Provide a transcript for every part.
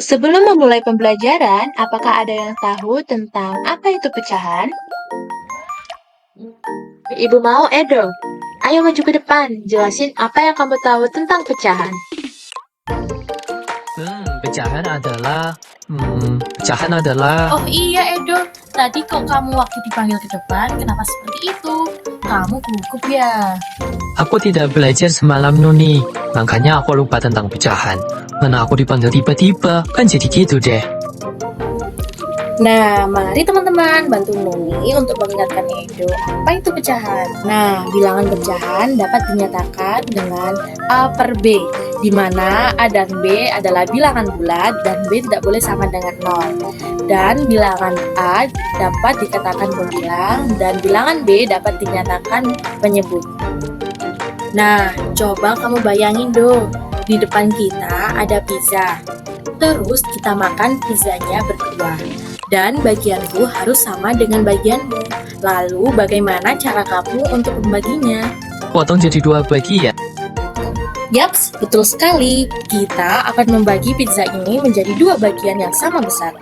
Sebelum memulai pembelajaran, apakah ada yang tahu tentang apa itu pecahan? Ibu mau, Edo. Ayo maju ke depan, jelasin apa yang kamu tahu tentang pecahan. Pecahan adalah Oh iya Edo, tadi kok kamu waktu dipanggil ke depan, kenapa seperti itu? Kamu gugup ya? aku tidak belajar semalam Nuni, makanya aku lupa tentang pecahan. Mana aku dipanggil tiba-tiba, kan jadi gitu deh. Nah, mari teman-teman bantu Nuni untuk mengingatkan Edo apa itu pecahan. Nah, bilangan pecahan dapat dinyatakan dengan A per B, di mana A dan B adalah bilangan bulat dan B tidak boleh sama dengan 0. Dan bilangan A dapat dikatakan pembilang dan bilangan B dapat dinyatakan penyebut. Nah, coba kamu bayangin dong, di depan kita ada pizza. Terus kita makan pizzanya berdua. Dan bagianku harus sama dengan bagianmu. Lalu bagaimana cara kamu untuk membaginya? Potong jadi 2 bagian. Yaps, betul sekali. Kita akan membagi pizza ini menjadi 2 bagian yang sama besar.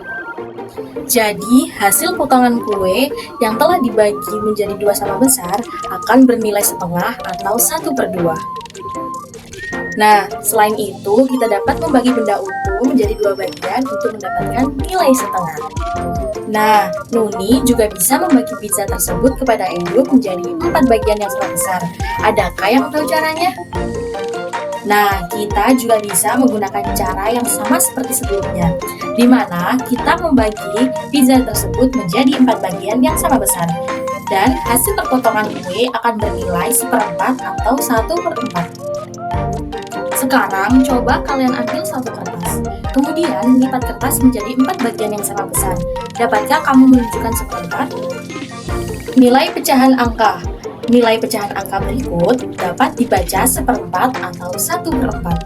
Jadi, hasil potongan kue yang telah dibagi menjadi 2 sama besar akan bernilai setengah atau 1/2. Nah, selain itu, kita dapat membagi benda utuh menjadi 2 bagian untuk mendapatkan nilai setengah. Nah, Nuni juga bisa membagi pizza tersebut kepada Edo menjadi 4 bagian yang sama besar. Adakah yang tahu caranya? Nah, kita juga bisa menggunakan cara yang sama seperti sebelumnya, di mana kita membagi pizza tersebut menjadi 4 bagian yang sama besar. Dan hasil perpotongan kue akan bernilai 1/4 atau 1/4. Sekarang, coba kalian ambil satu kertas. Kemudian, lipat kertas menjadi 4 bagian yang sama besar. Dapatkah kamu menunjukkan 1/4? Nilai pecahan angka. Nilai pecahan angka berikut dapat dibaca 1/4 atau 1/4.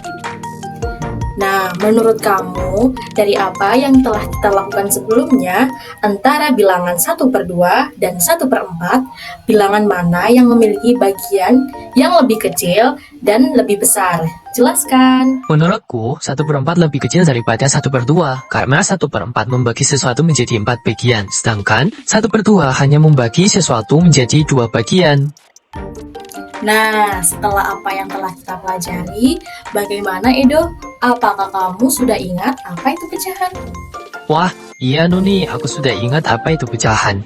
Nah, menurut kamu, dari apa yang telah kita lakukan sebelumnya, antara bilangan 1/2 dan 1/4, bilangan mana yang memiliki bagian yang lebih kecil dan lebih besar? Jelaskan. Menurutku, 1/4 lebih kecil daripada 1/2, karena 1/4 membagi sesuatu menjadi 4 bagian, sedangkan 1/2 hanya membagi sesuatu menjadi 2 bagian. Nah, setelah apa yang telah kita pelajari, bagaimana Edo? Apakah kamu sudah ingat apa itu pecahan? Wah, iya Nuni, aku sudah ingat apa itu pecahan.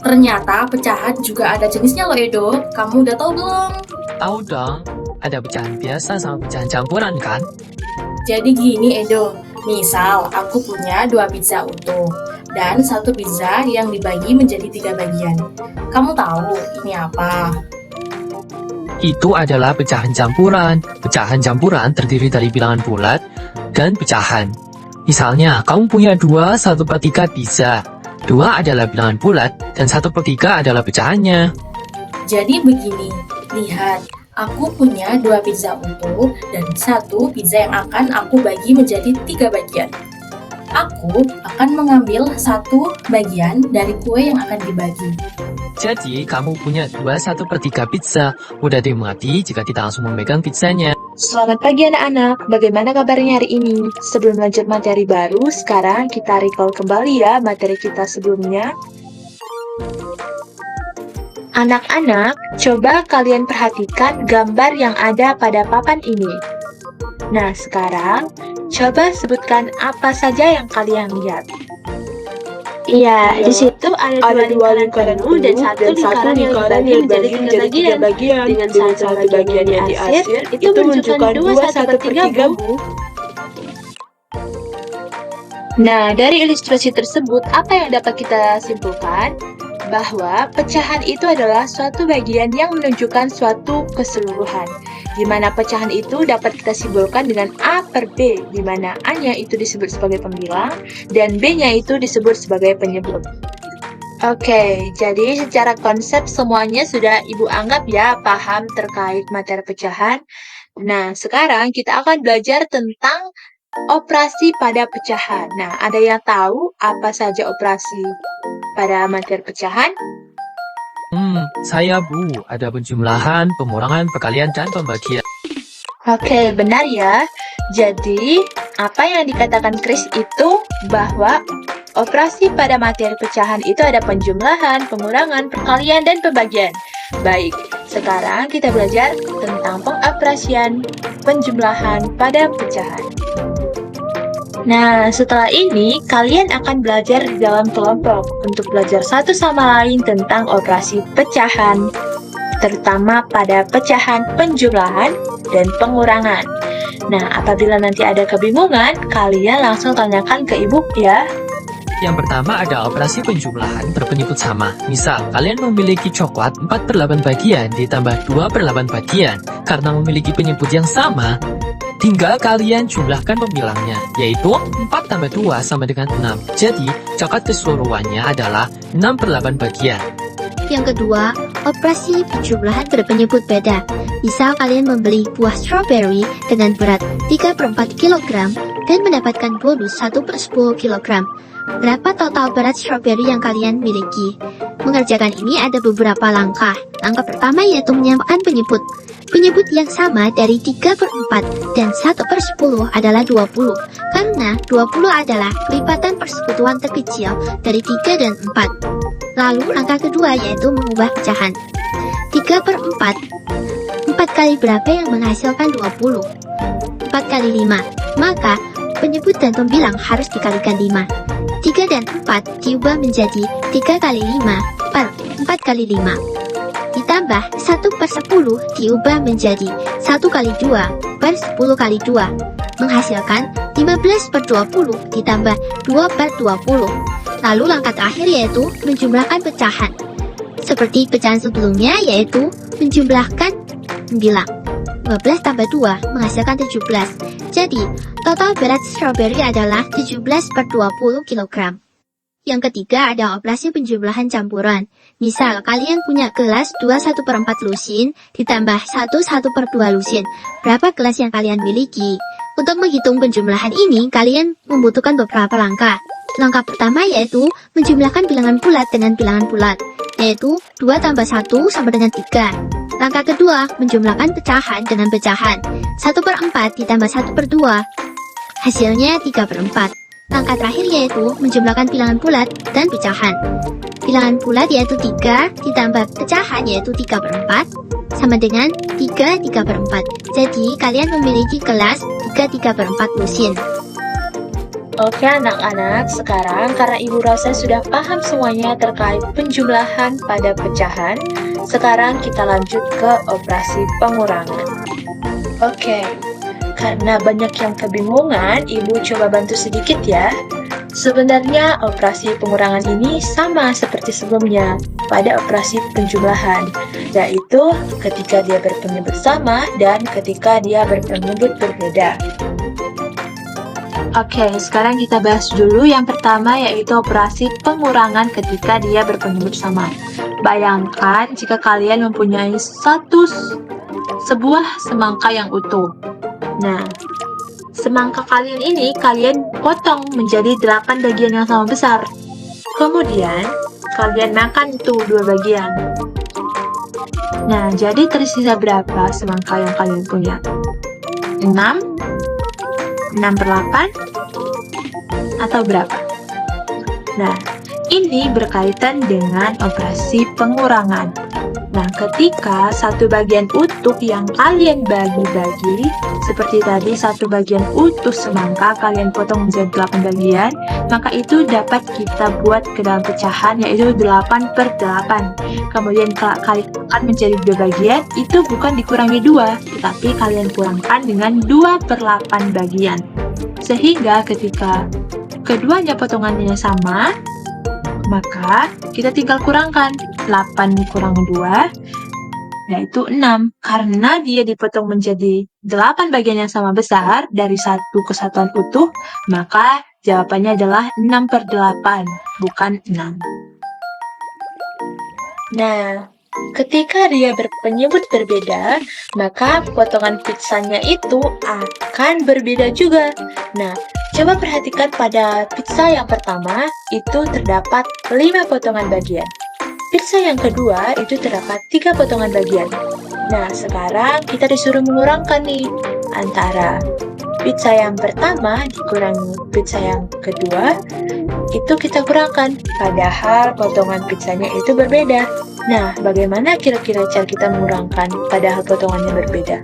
Ternyata pecahan juga ada jenisnya loh Edo. Kamu udah tahu belum? Tahu dong, ada pecahan biasa sama pecahan campuran kan? Jadi gini Edo, misal aku punya 2 pizza utuh dan 1 pizza yang dibagi menjadi 3 bagian. Kamu tahu ini apa? Itu adalah pecahan campuran. Pecahan campuran terdiri dari bilangan bulat dan pecahan. Misalnya, kamu punya 2 1/3 pizza. 2 adalah bilangan bulat dan 1/3 adalah pecahannya. Jadi begini, lihat, aku punya 2 pizza utuh dan 1 pizza yang akan aku bagi menjadi 3 bagian. Aku akan mengambil 1 bagian dari kue yang akan dibagi. Jadi, kamu punya 2 1/3 pizza. Mudah dimengerti jika kita langsung memegang pizzanya. Selamat pagi anak-anak, bagaimana kabarnya hari ini? Sebelum lanjut materi baru, sekarang kita recall kembali ya materi kita sebelumnya. Anak-anak, coba kalian perhatikan gambar yang ada pada papan ini. Nah, sekarang coba sebutkan apa saja yang kalian lihat. Iya, di situ ada dua lingkaran penuh dan satu lingkaran yang dibagi menjadi 3 bagian. Dengan satu bagian yang diarsir, itu menunjukkan 2 1/3, Bu. Nah, dari ilustrasi tersebut, apa yang dapat kita simpulkan? Bahwa pecahan itu adalah suatu bagian yang menunjukkan suatu keseluruhan, di mana pecahan itu dapat kita simbolkan dengan A per B, di mana A-nya itu disebut sebagai pembilang, dan B-nya itu disebut sebagai penyebut. Oke, jadi secara konsep semuanya sudah Ibu anggap ya paham terkait materi pecahan. Nah, sekarang kita akan belajar tentang operasi pada pecahan. Nah, ada yang tahu apa saja operasi pada materi pecahan? Saya Bu, ada penjumlahan, pengurangan, perkalian, dan pembagian. Oke, benar ya. Jadi, apa yang dikatakan Chris itu bahwa operasi pada materi pecahan itu ada penjumlahan, pengurangan, perkalian, dan pembagian. Baik, sekarang kita belajar tentang pengoperasian penjumlahan pada pecahan. Nah, setelah ini kalian akan belajar di dalam kelompok untuk belajar satu sama lain tentang operasi pecahan, terutama pada pecahan penjumlahan dan pengurangan. Nah, apabila nanti ada kebingungan, kalian langsung tanyakan ke ibu ya. Yang pertama ada operasi penjumlahan berpenyebut sama. Misal, kalian memiliki coklat 4/8 bagian ditambah 2/8 bagian. Karena memiliki penyebut yang sama, tinggal kalian jumlahkan pembilangnya, yaitu 4 tambah 2 sama dengan 6. Jadi, coklat keseluruhannya adalah 6/8 bagian. Yang kedua, operasi penjumlahan berpenyebut beda. Misal kalian membeli buah strawberry dengan berat 3/4 kg dan mendapatkan bonus 1/10 kg. Berapa total berat strawberry yang kalian miliki? Mengerjakan ini ada beberapa langkah. Langkah pertama yaitu menyamakan penyebut. Penyebut yang sama dari 3/4 dan 1/10 adalah 20. Karena 20 adalah kelipatan persekutuan terkecil dari 3 dan 4. Lalu langkah kedua yaitu mengubah pecahan. 3/4. 4 kali berapa yang menghasilkan 20? 4 kali 5. Maka penyebut dan pembilang harus dikalikan 5. 3 dan 4 diubah menjadi 3 kali 5 per 4 kali 5. Ditambah 1/10 diubah menjadi 1 kali 2 per 10 kali 2. Menghasilkan 15/20 ditambah 2/20. Lalu langkah terakhir yaitu menjumlahkan pecahan. Seperti pecahan sebelumnya yaitu menjumlahkan pembilang. 12 tambah 2 menghasilkan 17. Jadi, total berat strawberry adalah 17/20 kg. Yang ketiga ada operasi penjumlahan campuran. Misal, kalian punya gelas 2/1/4 lusin ditambah 1/1/2 lusin. Berapa gelas yang kalian miliki? Untuk menghitung penjumlahan ini, kalian membutuhkan beberapa langkah. Langkah pertama yaitu menjumlahkan bilangan bulat dengan bilangan bulat, yaitu 2 tambah 1 sama dengan 3. Langkah kedua, menjumlahkan pecahan dengan pecahan. 1/4 ditambah 1/2. Hasilnya 3/4. Langkah terakhir yaitu menjumlahkan bilangan bulat dan pecahan. Bilangan bulat yaitu 3 ditambah pecahan yaitu 3/4 sama dengan 3/4. Jadi, kalian memiliki gelas 3/4 lusin. Oke anak-anak, sekarang karena Ibu Rosa sudah paham semuanya terkait penjumlahan pada pecahan, sekarang kita lanjut ke operasi pengurangan. Oke, karena banyak yang kebingungan, Ibu coba bantu sedikit ya. Sebenarnya operasi pengurangan ini sama seperti sebelumnya pada operasi penjumlahan, yaitu ketika dia berpenyebut sama dan ketika dia berpenyebut berbeda. Oke, sekarang kita bahas dulu yang pertama yaitu operasi pengurangan ketika dia berpenyebut sama. Bayangkan jika kalian mempunyai sebuah semangka yang utuh. Nah, semangka kalian ini kalian potong menjadi 8 bagian yang sama besar. Kemudian, kalian makan itu 2 bagian. Nah, jadi tersisa berapa semangka yang kalian punya? 6? 6/8 atau berapa? Nah, ini berkaitan dengan operasi pengurangan. Nah, ketika satu bagian utuh yang kalian bagi-bagi, seperti tadi satu bagian utuh semangka kalian potong menjadi 8 bagian, maka itu dapat kita buat ke dalam pecahan yaitu 8/8. Kemudian kalikan menjadi 2 bagian, itu bukan dikurangi 2, tetapi kalian kurangkan dengan 2/8 bagian. Sehingga ketika keduanya potongannya sama, maka kita tinggal kurangkan 8 kurang 2 yaitu 6. Karena dia dipotong menjadi 8 bagian yang sama besar dari satu kesatuan utuh, maka jawabannya adalah 6/8, bukan 6. Nah, ketika dia berpenyebut berbeda, maka potongan pizzanya itu akan berbeda juga. Nah, coba perhatikan pada pizza yang pertama, itu terdapat 5 potongan bagian. Pizza yang kedua, itu terdapat 3 potongan bagian. Nah, sekarang kita disuruh mengurangkan nih, antara pizza yang pertama dikurangi pizza yang kedua, itu kita kurangkan, padahal potongan pizzanya itu berbeda. Nah, bagaimana kira-kira cara kita mengurangkan padahal potongannya berbeda?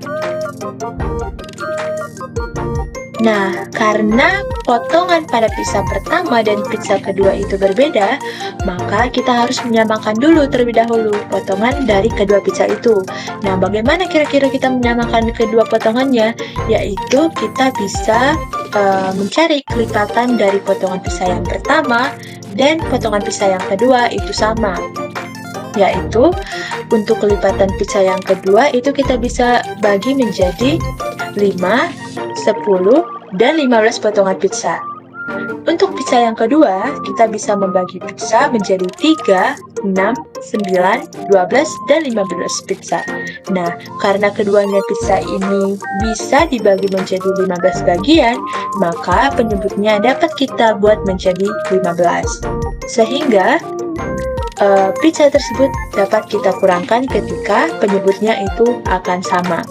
Nah, karena potongan pada pizza pertama dan pizza kedua itu berbeda, maka kita harus menyamakan dulu terlebih dahulu potongan dari kedua pizza itu. Nah, bagaimana kira-kira kita menyamakan kedua potongannya? Yaitu kita bisa mencari kelipatan dari potongan pizza yang pertama dan potongan pizza yang kedua itu sama. Yaitu, untuk kelipatan pizza yang kedua itu kita bisa bagi menjadi 5, 10, dan 15 potongan pizza. Untuk pizza yang kedua, kita bisa membagi pizza menjadi 3, 6, 9, 12, dan 15 pizza. Nah, karena keduanya pizza ini bisa dibagi menjadi 15 bagian, maka penyebutnya dapat kita buat menjadi 15. Sehingga, pizza tersebut dapat kita kurangkan ketika penyebutnya itu akan sama.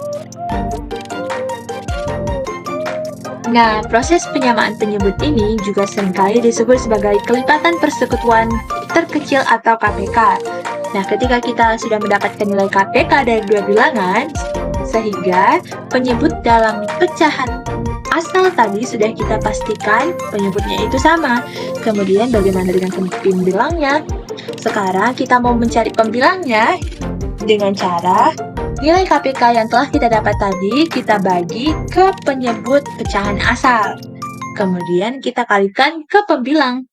Nah, proses penyamaan penyebut ini juga seringkali disebut sebagai kelipatan persekutuan terkecil atau KPK. Nah, ketika kita sudah mendapatkan nilai KPK dari dua bilangan, sehingga penyebut dalam pecahan asal tadi sudah kita pastikan penyebutnya itu sama. Kemudian bagaimana dengan pembilangnya? Sekarang kita mau mencari pembilangnya dengan cara nilai KPK yang telah kita dapat tadi kita bagi ke penyebut pecahan asal. Kemudian kita kalikan ke pembilang.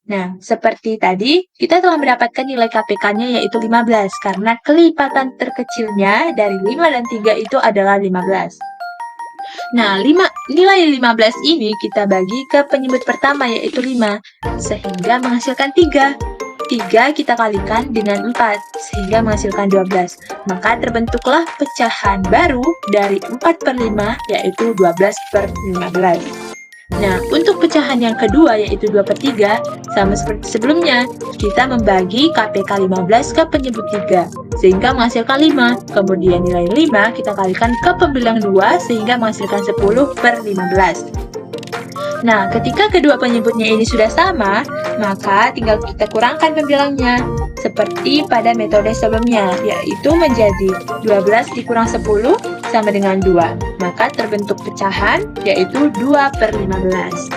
Nah, seperti tadi, kita telah mendapatkan nilai KPK-nya yaitu 15 karena kelipatan terkecilnya dari 5 dan 3 itu adalah 15. Nah, nilai 15 ini kita bagi ke penyebut pertama yaitu 5, sehingga menghasilkan 3. 3 kita kalikan dengan 4, sehingga menghasilkan 12. Maka terbentuklah pecahan baru dari 4/5, yaitu 12/15. Nah, untuk pecahan yang kedua, yaitu 2/3, sama seperti sebelumnya, kita membagi KPK 15 ke penyebut 3, sehingga menghasilkan 5. Kemudian nilai 5 kita kalikan ke pembilang 2, sehingga menghasilkan 10/15. Nah, ketika kedua penyebutnya ini sudah sama, maka tinggal kita kurangkan pembilangnya, seperti pada metode sebelumnya, yaitu menjadi 12 dikurang 10 sama dengan 2. Maka terbentuk pecahan, yaitu 2/15.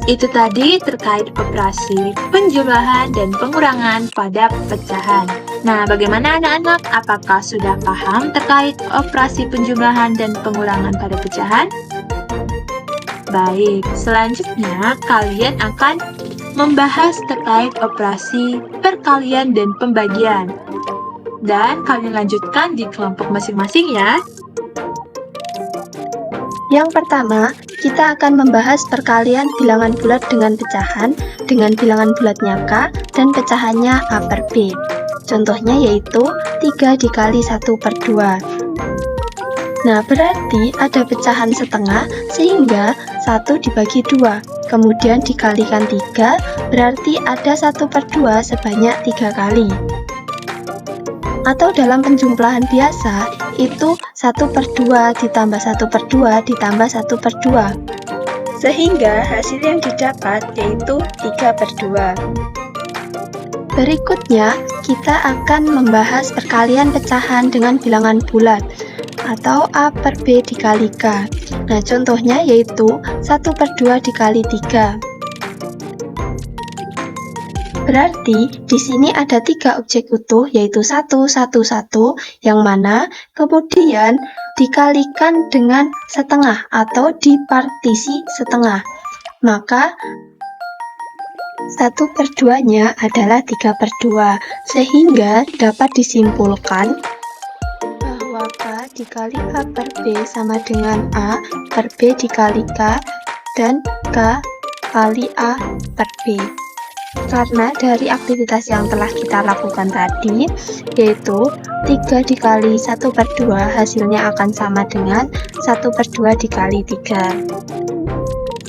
Itu tadi terkait operasi penjumlahan dan pengurangan pada pecahan. Nah, bagaimana anak-anak? Apakah sudah paham terkait operasi penjumlahan dan pengurangan pada pecahan? Baik, selanjutnya kalian akan membahas terkait operasi perkalian dan pembagian. Dan kalian lanjutkan di kelompok masing-masing ya. Yang pertama, kita akan membahas perkalian bilangan bulat dengan pecahan dengan bilangan bulatnya K dan pecahannya A/B. Contohnya yaitu 3 dikali 1/2. Nah, berarti ada pecahan setengah sehingga 1 dibagi 2, kemudian dikalikan 3, berarti ada 1/2 sebanyak 3 kali. Atau dalam penjumlahan biasa, itu 1/2 ditambah 1/2 ditambah 1/2. Sehingga hasil yang didapat yaitu 3/2. Berikutnya, kita akan membahas perkalian pecahan dengan bilangan bulat atau A/B dikali K. Nah, contohnya yaitu 1/2 dikali 3. Berarti di sini ada 3 objek utuh yaitu 1, 1, 1 yang mana kemudian dikalikan dengan setengah atau dipartisi setengah. Maka 1/2-nya adalah 3/2 sehingga dapat disimpulkan bahwa K dikali A/B sama dengan A/B dikali K dan K kali A/B. Karena dari aktivitas yang telah kita lakukan tadi, yaitu 3 dikali 1/2 hasilnya akan sama dengan 1/2 dikali 3.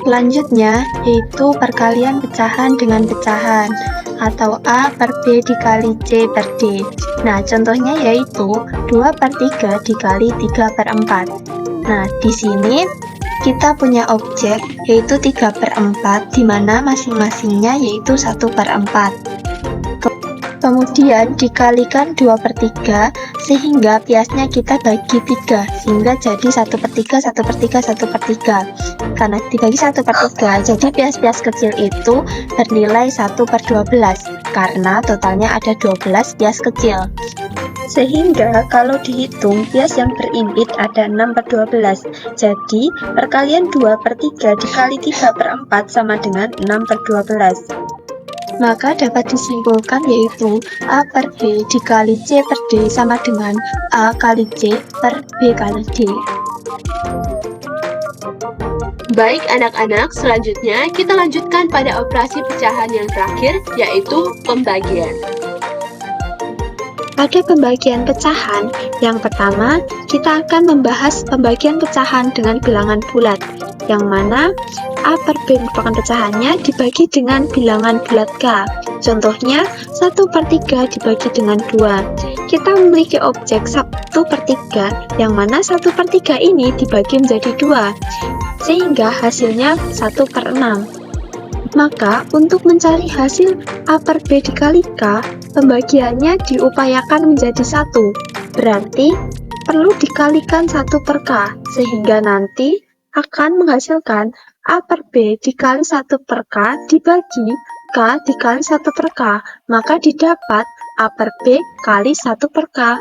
Selanjutnya, yaitu perkalian pecahan dengan pecahan, atau A/B dikali C/D. Nah, contohnya yaitu 2/3 dikali 3/4. Nah, di sini kita punya objek yaitu 3/4, di mana masing-masingnya yaitu 1/4. Kemudian dikalikan 2/3, sehingga biasnya kita bagi 3, sehingga jadi 1/3, 1/3, 1/3. Karena dibagi 1/3, jadi bias-bias kecil itu bernilai 1/12, karena totalnya ada 12 bias kecil. Sehingga kalau dihitung, bias yang berinit ada 6/12. Jadi, perkalian 2/3 dikali 3/4 sama dengan 6/12. Maka dapat disimpulkan yaitu A per B dikali C per D sama dengan A kali C per B kali D. Baik anak-anak, selanjutnya kita lanjutkan pada operasi pecahan yang terakhir, yaitu pembagian. Pada pembagian pecahan, yang pertama kita akan membahas pembagian pecahan dengan bilangan bulat, yang mana A per B merupakan pecahannya dibagi dengan bilangan bulat K. Contohnya, 1/3 dibagi dengan 2. Kita memiliki objek 1/3, yang mana 1/3 ini dibagi menjadi 2, sehingga hasilnya 1/6. Maka, untuk mencari hasil A per B dikali K, pembagiannya diupayakan menjadi 1. Berarti, perlu dikalikan 1/K, sehingga nanti akan menghasilkan A per B dikali 1/K dibagi K dikali 1/K, maka didapat A per B kali 1/K.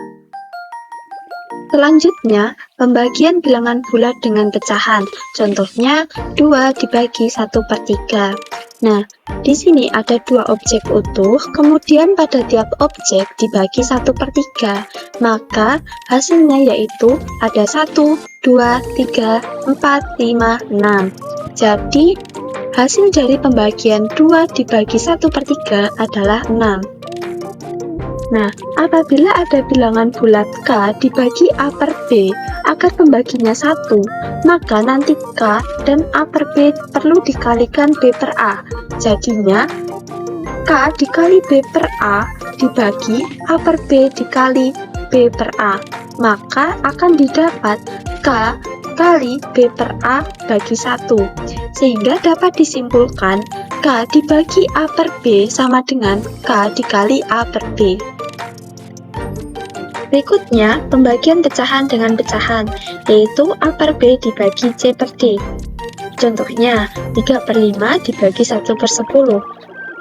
Selanjutnya, pembagian bilangan bulat dengan pecahan. Contohnya, 2 dibagi 1/3. Nah, di sini ada 2 objek utuh, kemudian pada tiap objek dibagi 1/3. Maka, hasilnya yaitu ada 1, 2, 3, 4, 5, 6. Jadi, hasil dari pembagian 2 dibagi 1/3 adalah 6. Nah, apabila ada bilangan bulat K dibagi A per B agar pembaginya 1, maka nanti K dan A per B perlu dikalikan B per A. Jadinya, K dikali B per A dibagi A per B dikali B per A. Maka akan didapat K kali B per A bagi 1. Sehingga dapat disimpulkan K dibagi A per B sama dengan K dikali A per B. Berikutnya, pembagian pecahan dengan pecahan, yaitu A per B dibagi C per D. Contohnya, 3/5 dibagi 1/10.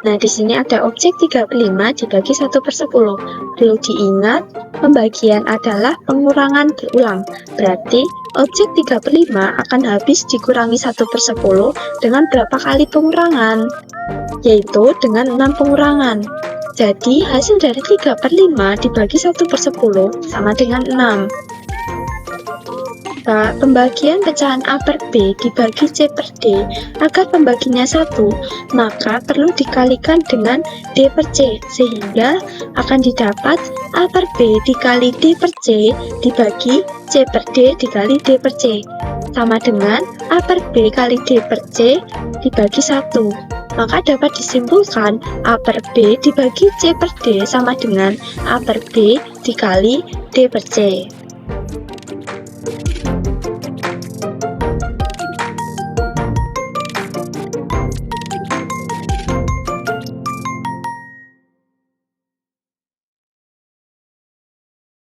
Nah, di sini ada objek 3/5 dibagi 1/10. Perlu diingat, pembagian adalah pengurangan berulang. Berarti, objek 3/5 akan habis dikurangi 1/10 dengan berapa kali pengurangan? Yaitu dengan 6 pengurangan. Jadi, hasil dari 3/5 dibagi 1/10 sama dengan 6. Nah, pembagian pecahan A per B dibagi C per D agar pembaginya 1, maka perlu dikalikan dengan D per C, sehingga akan didapat A per B dikali D per C dibagi C per D dikali D per C, sama dengan A per B kali D per C dibagi 1. Maka dapat disimpulkan A per B dibagi C per D sama dengan A per B dikali D per C.